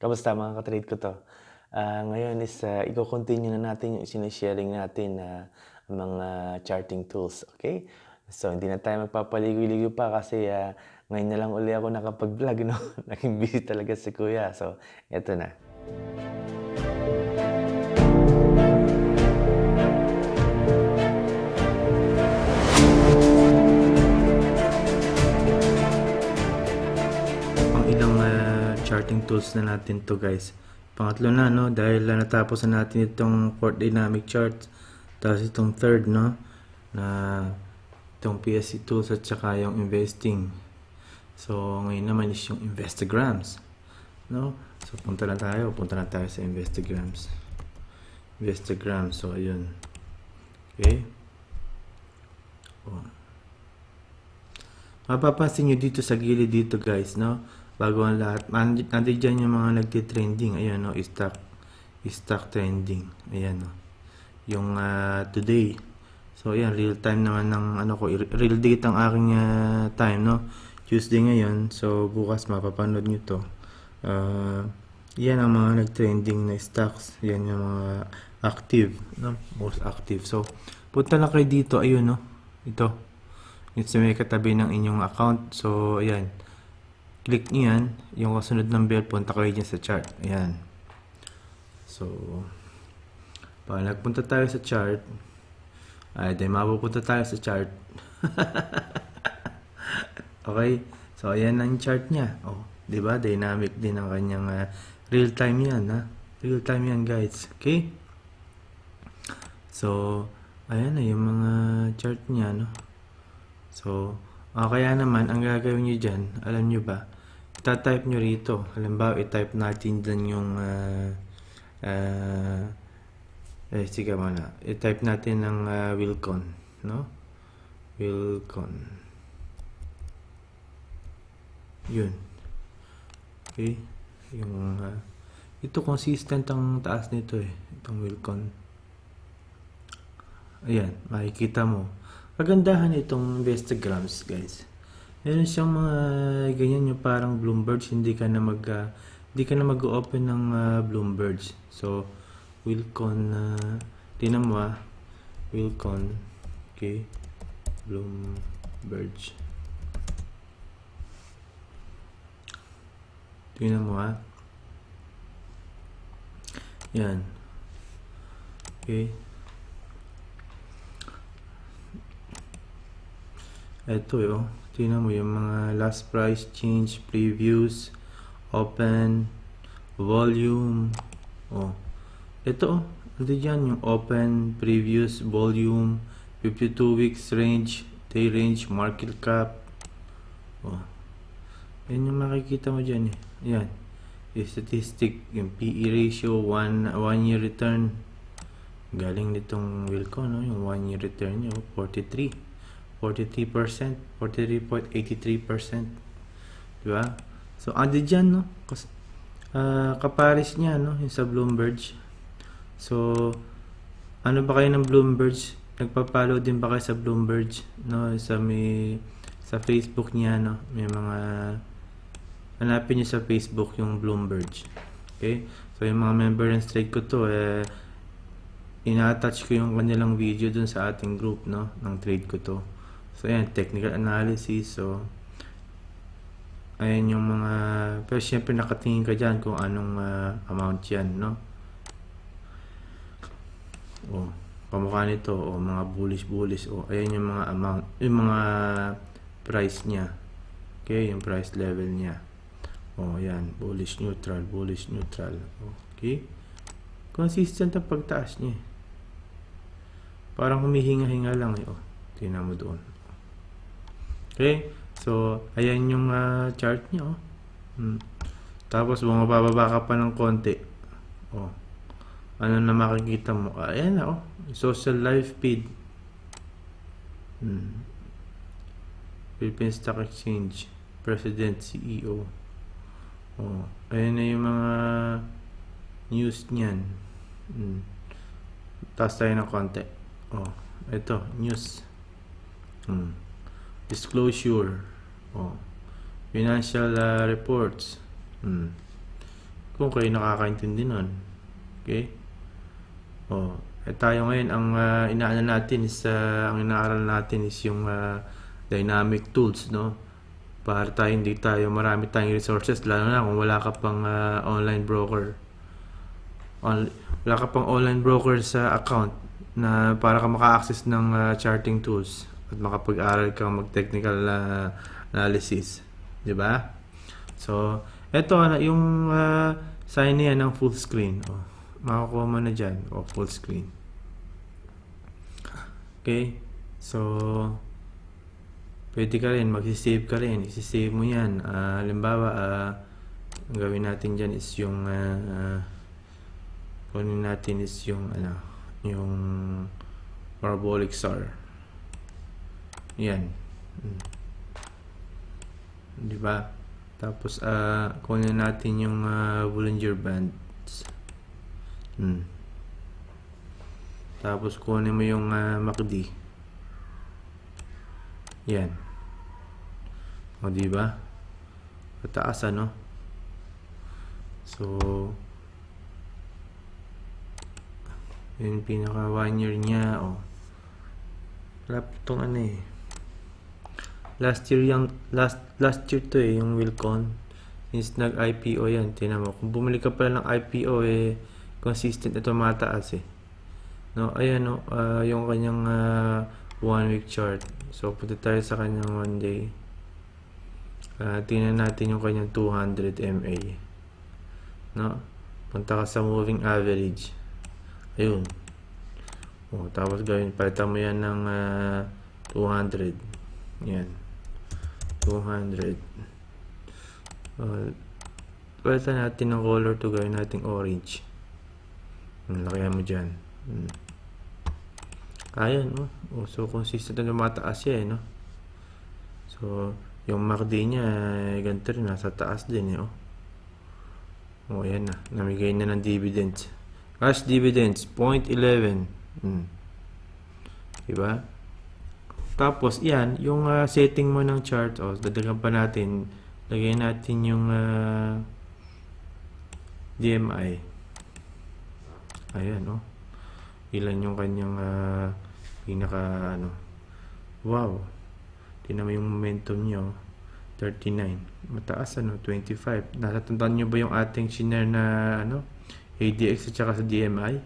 Kamusta mga ka-trade ko 'to? Ngayon is, iko-continue na natin yung sine-sharing natin na mga charting tools, okay? So, hindi na tayo magpapaligoy-ligoy pa kasi, ngayon na lang uli ako nakapag-vlog 'no, naging busy talaga si kuya. So, eto na. Pang ilang charting tools na natin to guys. Pangatlo na no, dahil natapos na natin itong 4th dynamic chart. Tapos itong third no, na itong PSC tools at saka yung investing. So ngayon naman is yung Investograms. No? So punta na tayo sa Investograms. Investograms, so ayun. Okay? Oh. Mapapansin nyo dito sa gilid dito guys, no? Bago ang lahat, nandiyan yung mga nagtitrending. Ayan, no? Stock trending. Ayan, no? Yung today. So, ayan, real time naman ng ano ko. Real date ang aking time, no? Tuesday ngayon. So, bukas mapapanood nyo to. Yan ang mga nagtrending na stocks. Yan yung mga active, no? Most active. So, punta lang kayo dito. Ayun, no? Ito. Ito may katabi ng inyong account. So, ayan. Click nyo yan. Yung kasunod ng bell, punta kayo dyan sa chart. Ayan. So, pag nagpunta tayo sa chart, ay, dahil mapupunta tayo sa chart. Okay? So, ayan ang chart niya. Oh, di ba? Dynamic din ang kanyang real time yan, ha? Real time yan, guys. Okay? So, ayan na yung mga chart niya, no? So, kaya naman, ang gagawin nyo dyan, alam nyo ba, itatype nyo rito. Halimbawa, i-type natin dyan yung, sige muna, i-type natin ng Wilcon, no? Wilcon. Yun. Okay? Yung, ito consistent ang taas nito eh, itong Wilcon. Ayan, makikita mo. Kagandahan itong Investograms, guys. Meron siyang mga ganyan yung parang Bloomberg, hindi ka na mag-open ng Bloomberg. So, Wilcon, tingnan mo Wilcon, okay, Bloomberg. Tingnan mo yan. Okay. Ito tingnan mo yung mga last price change, previews, open, volume. Ito ano dyan yung open, previews, volume, 52 weeks range, day range, market cap. Yan yung makikita mo dyan eh. Yan. Yung statistic, yung PE ratio, 1 year return. Galing nitong Wilcon, no? Yung 1 year return nyo, 43%, 43.83%. Diba? So, ando dyan, no? Kapares niya, no? Yung sa Bloomberg. So, ano ba kayo ng Bloomberg? Nagpa-follow din ba kayo sa Bloomberg? No? Sa Facebook niya, no? May mga, hanapin niyo sa Facebook yung Bloomberg. Okay? So, yung mga member and trade ko to, ina-attach ko yung kanilang video dun sa ating group, no? Ng trade ko to. So, ayan, technical analysis. So, ayan yung mga, pero syempre nakatingin ka dyan kung anong amount yan, no? Pamukha nito, mga bullish. Ayan yung mga amount, yung mga price niya. Okay, yung price level niya. Ayan, bullish neutral. Okay? Consistent ang pagtaas niya. Parang humihinga-hinga lang eh. Tingnan mo doon. Okay? So, ayan yung chart niya. Tapos, bumababa ka pa ng konti. Ano na makikita mo? Ayan na social life feed. Philippine Stock Exchange. President, CEO. Ayan na yung mga news niyan. Taas tayo ng konti. Ito, news. Disclosure. Financial reports. kung kayo nakakaintindi nun. Okay? Oh, tayo ngayon ang inaano natin is ang inaaral natin is yung dynamic tools, no? Para tayo hindi tayo marami tayong resources, lalo na kung wala ka pang online broker. Wala ka pang online broker sa account na para ka maka-access ng charting tools at makapag-aral ka mag-technical analysis, 'di ba? So, eto yung sign niya ng full screen. Oh, makakuha mo na dyan. Oh, full screen. Okay? So, pwede ka rin, magsisave ka rin. Isisave mo yan. Halimbawa, ang gawin natin dyan is yung kunin natin is yung yung parabolic SAR. Yan. Di ba? Tapos, kunin natin yung Bollinger Bands. Tapos, kunin mo yung MACD. Yan. O, diba? Pataas, ano? So, yung pinaka 1 year niya, o. Wala po itong ano eh. Last year to eh, yung Wilcon. Since nag-IPO yan, tinan mo. Kung bumili ka pala ng IPO eh, consistent ito mataas eh. No, ayan no, yung kanyang 1 week chart. So, punta tayo sa kanyang 1 day. Tingnan natin yung kanyang 200 MA. No? Punta ka sa moving average. Ayun. Oh, tapos gawin, palitan mo yan ng 200. Yan. 200. Palitan natin ng color to, gawin natin orange. Lakihan mo dyan. Ayan, no? Oh, so, consistent na lumataas siya, eh, no? So, yung MACD niya, ganito rin, nasa taas din, eh, oh. Oh, ayan na. Namigay na ng dividends. Cash dividends, 0.11. Diba? Tapos, yan, yung setting mo ng chart, oh, dadagan pa natin, lagyan natin yung DMI. Ayan, oh. Ilan yung kanyang pinaka, wow. Tingnan mo yung momentum nyo, 39. Mataas, 25. Natatandaan nyo ba yung ating shinare na, ADX at saka sa DMI?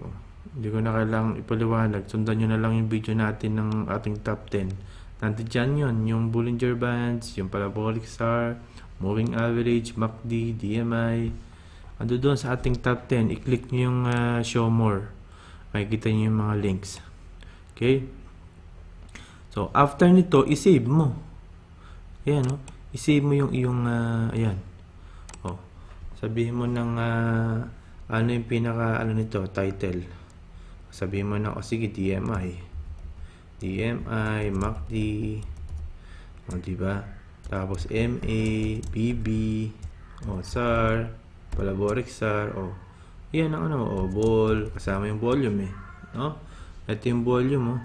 Oh, hindi ko na kailangang ipaliwanag. Sundan nyo na lang yung video natin ng ating top 10. Nandiyan yun, yung Bollinger Bands, yung parabolic SAR, moving average, MACD, DMI. Ando doon sa ating top 10, i-click nyo yung show more. Makikita nyo yung mga links. Okay? So, after nito, i-save mo. Ayan, no? I-save mo yung iyong, ayan. Oh. Sabihin mo ng, ano yung pinaka, nito, title. Sabihin mo ng, sige, DMI. DMI, MACD. O, diba? Tapos, MA, BB, SAR, parabolic SAR, yan ang ball, kasama yung volume eh, no? Ito yung volume,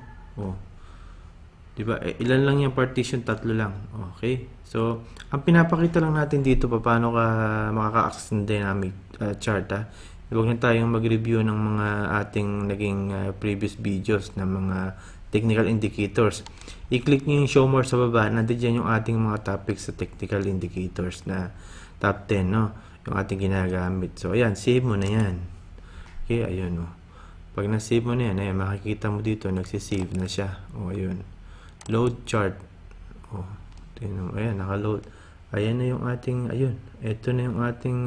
diba? Ilan lang yung partition? 3 lang. Okay? So, ang pinapakita lang natin dito paano ka makaka-access ng dynamic chart, ha? Huwag na tayong mag-review ng mga ating naging previous videos ng mga technical indicators. I-click nyo yung show more sa baba. Nandiyan yung ating mga topics sa technical indicators na top 10, no? Yung ating ginagamit. So, ayan, save mo na yan. Okay, ayun, Pag na-save mo na yan, ayan, makikita mo dito, nagsisave na siya. Ayun. Load chart. Tingnan mo, ayan, naka-load. Ayan na yung ating, ayun, ito na yung ating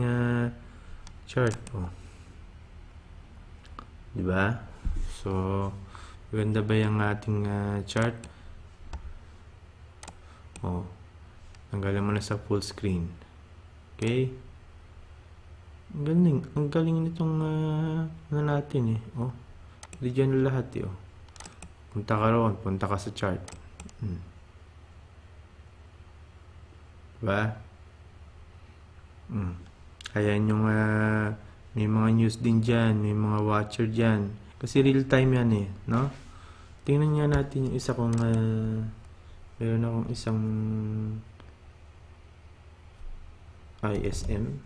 chart. Diba? So, maganda ba yung ating chart? Tanggalin mo na sa full screen. Okay? Ang galing nitong natin eh. Diyan lahat eh. Punta ka roon, punta ka sa chart. Diba? Ayan yung may mga news din dyan, may mga watcher dyan. Kasi real time yan eh, no? Tingnan nga natin yung isa kong meron akong isang ISM.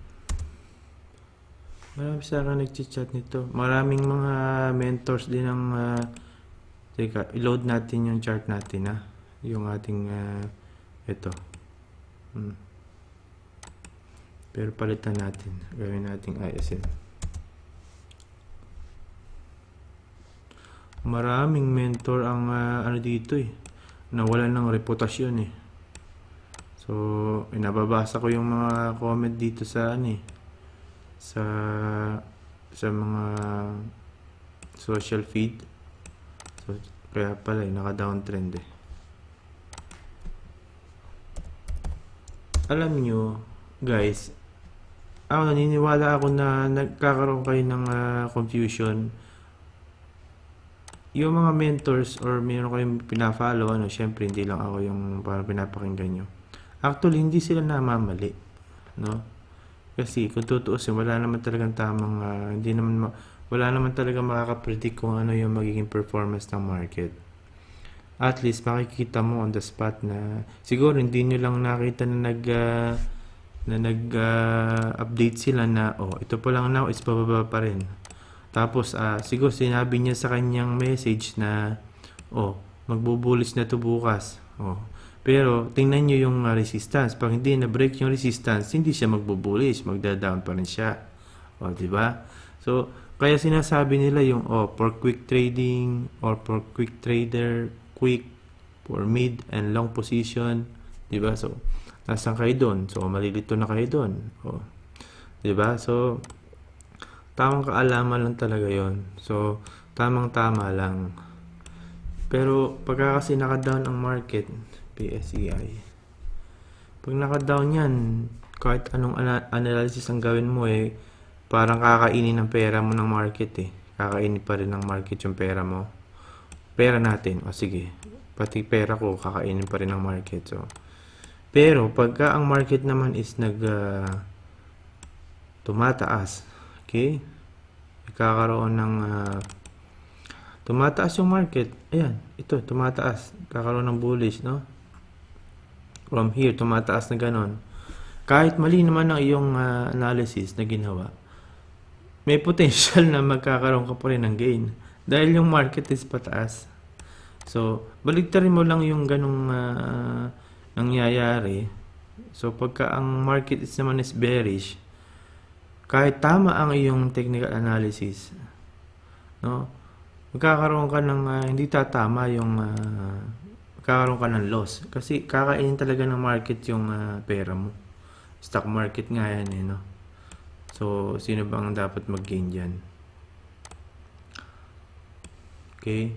Marami sa akin nag-chat nito. Maraming mga mentors din ang teka, i-load natin yung chart natin yung ating ito. Pero palitan natin. Gawin nating ISM. Maraming mentor ang ano dito nawalan ng reputasyon So, nababasa ko yung mga comment dito sa sa mga social feed. So, kaya pala naka-downtrend Alam nyo, guys, naniniwala ako na nagkakaroon kayo ng confusion. Yung mga mentors or meron kayong pina-follow, syempre hindi lang ako yung parang pinapakinggan nyo. Actually, hindi sila namamali, no? Kasi kung tutuusin, wala naman talagang tamang, wala naman talagang makaka-predict kung ano yung magiging performance ng market. At least makikita mo on the spot na siguro hindi nyo lang nakita na nag-update sila na ito pa lang now is bababa pa rin. Tapos siguro sinabi niya sa kanyang message na magbubulis na to bukas. Pero tingnan niyo yung resistance. Pag hindi na break yung resistance, hindi siya magbubulis, magda-down pa rin siya. Di ba? So kaya sinasabi nila yung for quick trading or for quick trader, quick for mid and long position, di ba? So nasaan kayo doon? So malilito na kayo doon. Di ba? So tamang kaalaman lang talaga yon. So, tamang-tama lang. Pero, pagka kasi naka-down ang market, PSEI, pag naka-down yan, kahit anong analysis ang gawin mo parang kakainin ng pera mo ng market Kakainin pa rin ng market yung pera mo. Pera natin, sige, pati pera ko, kakainin pa rin ng market. So, pero, pagka ang market naman is tumataas, okay? Kakaroon ng tumataas yung market. Ayan, ito tumataas. Kakaroon ng bullish, no? From here, tumataas na ganon. Kahit mali naman ang iyong analysis na ginawa, may potential na magkakaroon ka pa rin ng gain. Dahil yung market is pataas. So, baligtarin mo lang yung ganong nangyayari. So, pagka ang market is naman is bearish, kahit tama ang iyong technical analysis, no, magkakaroon ka ng hindi tatama yung magkakaroon ka ng loss kasi kakainin talaga ng market yung pera mo. Stock market nga yan no. So sino bang dapat mag-gain diyan? Okay,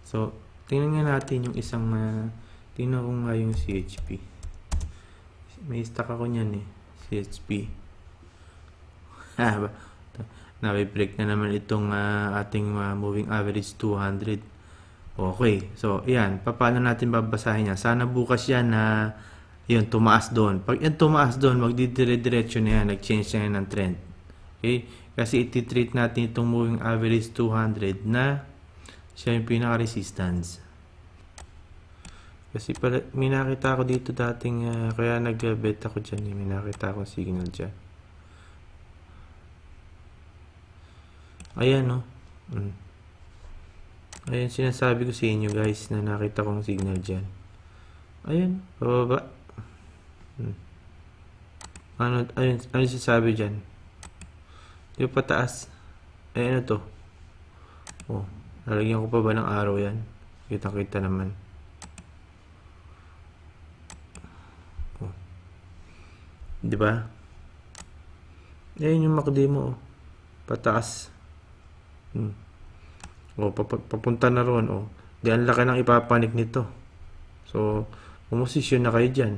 so tingnan nga natin yung isang tingnan ko nga yung CHP. May stock ako niyan CHP. Na-break na naman itong ating moving average 200. Okay. So, yan. Paano natin babasahin yan? Sana bukas yan na yun, tumaas doon. Pag yan tumaas doon, magdidire-diretso na yan. Nag-change na yan ng trend. Okay? Kasi iti-treat natin itong moving average 200 na siya yung pinaka-resistance. Kasi may nakita ako dito dating kaya nag-bet ako dyan. May nakita ako signal dyan. Ayan, no? Ayan, sinasabi ko sa inyo, guys, na nakita kong signal dyan. Ayan, pababa. Ano sinasabi dyan? Yung pataas. Ayan, ano to? Nalagyan ko pa ba ng araw yan? Kita-kita naman. Diba? Ayan yung MACD mo, pataas. Papunta na roon di ang laki ng ipapanik nito. So pumosisyon na kayo dyan.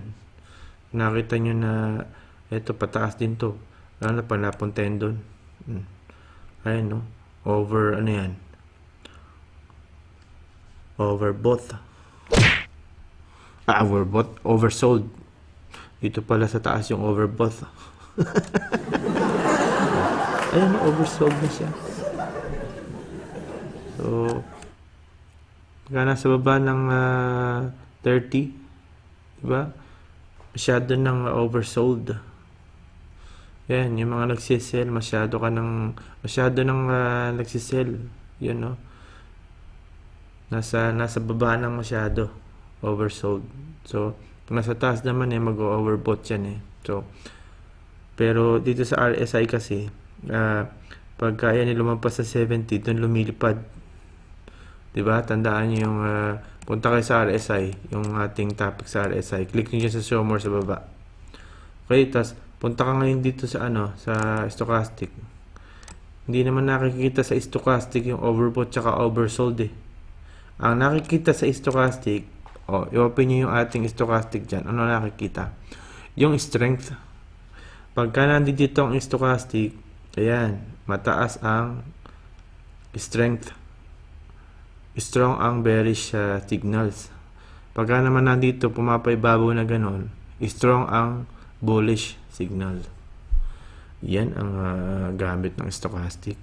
Nakita nyo na ito pataas din to, lalo pa napuntahin doon. Ayan no, over ano yan, overbought, oversold. Dito pala sa taas yung overbought. Ayan, oversold na siya. So, pagka nasa baba ng 30, diba? Masyado nang oversold. Yan, yung mga nagsisell, masyado nang nagsisell. Yun, no? Nasa baba ng masyado. Oversold. So, kung nasa taas naman mag-overbought yan So, pero dito sa RSI kasi, pagka yan lumampas sa 70, doon lumilipad. Diba? Tandaan nyo yung, punta kayo sa RSI, yung ating topic sa RSI. Click nyo dyan sa show more sa baba. Okay, tas punta ka ngayon dito sa sa stochastic. Hindi naman nakikita sa stochastic yung overbought tsaka oversold Ang nakikita sa stochastic, i-open nyo yung ating stochastic dyan. Ano nakikita? Yung strength. Pagka nandito ang stochastic, ayan, mataas ang strength. Strong ang bearish signals. Pagka naman nandito, pumapaibabaw na ganon, strong ang bullish signal. Yan ang gamit ng stochastic.